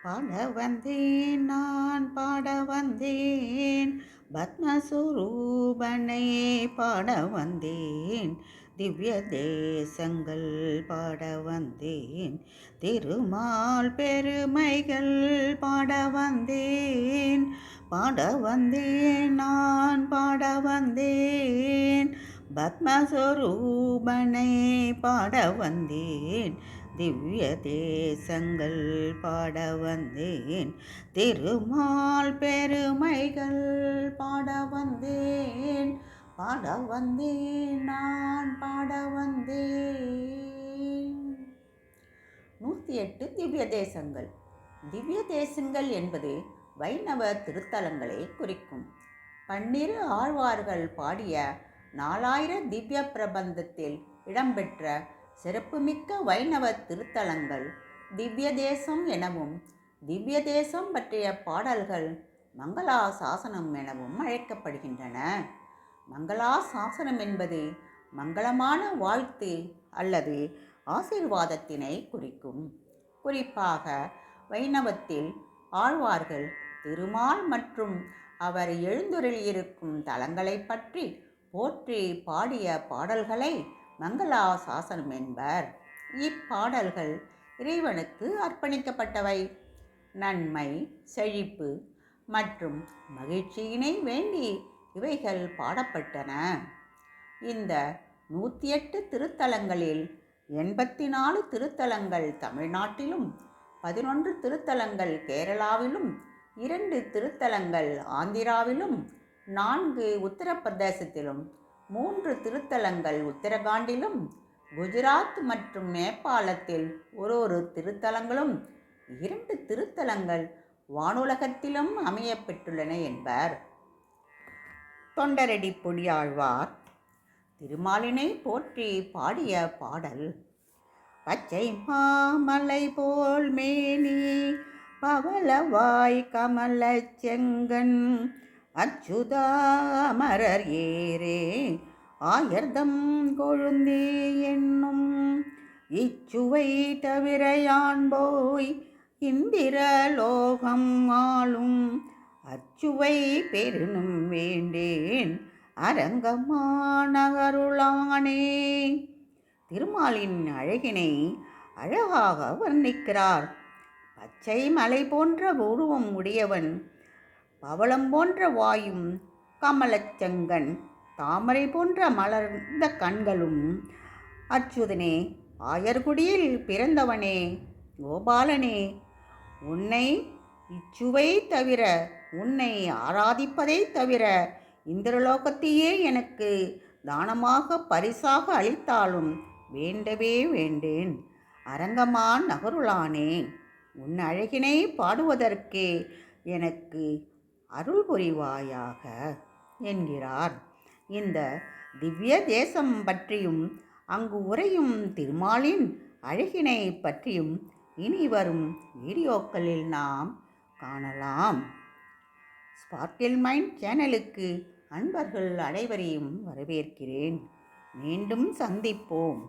பாட வந்தேன் நான் பாட வந்தேன் பத்மஸ்வரூபனை பாட வந்தேன் திவ்ய தேசங்கள் பாட வந்தேன் திருமால் பெருமைகள் பாட வந்தேன் நான் பாட வந்தேன் பத்மஸ்வரூபனை பாட வந்தேன் திவ்ய தேசங்கள் பாட வந்தேன் திருமால் பெருமைகள் பாட வந்தேன் நான் பாட வந்தேன். 108 திவ்ய தேசங்கள். திவ்ய தேசங்கள் என்பது வைணவ திருத்தலங்களை குறிக்கும். 12 ஆழ்வார்கள் பாடிய 4000 திவ்ய பிரபந்தத்தில் இடம்பெற்ற சிறப்புமிக்க வைணவ திருத்தலங்கள் திவ்ய தேசம் எனவும் திவ்ய தேசம் பற்றிய பாடல்கள் மங்களாசாசனம் எனவும் அழைக்கப்படுகின்றன. மங்களாசாசனம் என்பது மங்களமான வாழ்த்து அல்லது ஆசீர்வாதத்தினை குறிக்கும். குறிப்பாக வைணவத்தில் ஆழ்வார்கள் திருமால் மற்றும் அவர் எழுந்தருளியிருக்கும் தலங்களை பற்றி போற்றி பாடிய பாடல்களை மங்களாசாசனம் என்பர். இப்பாடல்கள் இறைவனுக்கு அர்ப்பணிக்கப்பட்டவை. நன்மை, செழிப்பு மற்றும் மகிழ்ச்சியினை வேண்டி இவைகள் பாடப்பட்டன. இந்த 108 திருத்தலங்களில் 84 திருத்தலங்கள் தமிழ்நாட்டிலும் 11 திருத்தலங்கள் கேரளாவிலும் 2 திருத்தலங்கள் ஆந்திராவிலும் 4 உத்தரப்பிரதேசத்திலும் 3 திருத்தலங்கள் உத்தரகாண்டிலும் குஜராத் மற்றும் நேபாளத்தில் ஒரு திருத்தலங்களும் 2 திருத்தலங்கள் வானுலகத்திலும் அமைய பெற்றுள்ளன என்பர். தொண்டரடி பொடியாழ்வார் திருமாலினை போற்றி பாடிய பாடல். பச்சை மாமலை போல் மேனி பவளவாய் கமல செங்கன் அச்சுதா அமரர் ஏரே ஆயர்தம் கொழுந்தே என்னும் இச்சுவை தவிர யான் போய் இந்திர லோகம் ஆளும் அச்சுவை பெருனும் வேண்டேன் அரங்கமானகருளானே. திருமாலின் அழகினை அழகாக வர்ணிக்கிறார். பச்சை மலை போன்ற உருவம் உடையவன், பவளம் போன்ற வாயும், கமலச்செங்கன் தாமரை போன்ற மலர்ந்த கண்களும், அச்சுதனே ஆயர்குடியில் பிறந்தவனே கோபாலனே, உன்னை இச்சுவை தவிர, உன்னை ஆராதிப்பதை தவிர இந்திரலோகத்தையே எனக்கு தானமாக பரிசாக அளித்தாலும் வேண்டவே வேண்டேன் அரங்கமா நகருளானே. உன் அழகினை பாடுவதற்கே எனக்கு அருள் புரிவாயாக என்கிறார். இந்த திவ்ய தேசம் பற்றியும் அங்கு உறையும் திருமாலின் அழகினை பற்றியும் இனி வரும் வீடியோக்களில் நாம் காணலாம். ஸ்பார்க்கிள் மைண்ட் சேனலுக்கு அன்பர்கள் அனைவரையும் வரவேற்கிறேன். மீண்டும் சந்திப்போம்.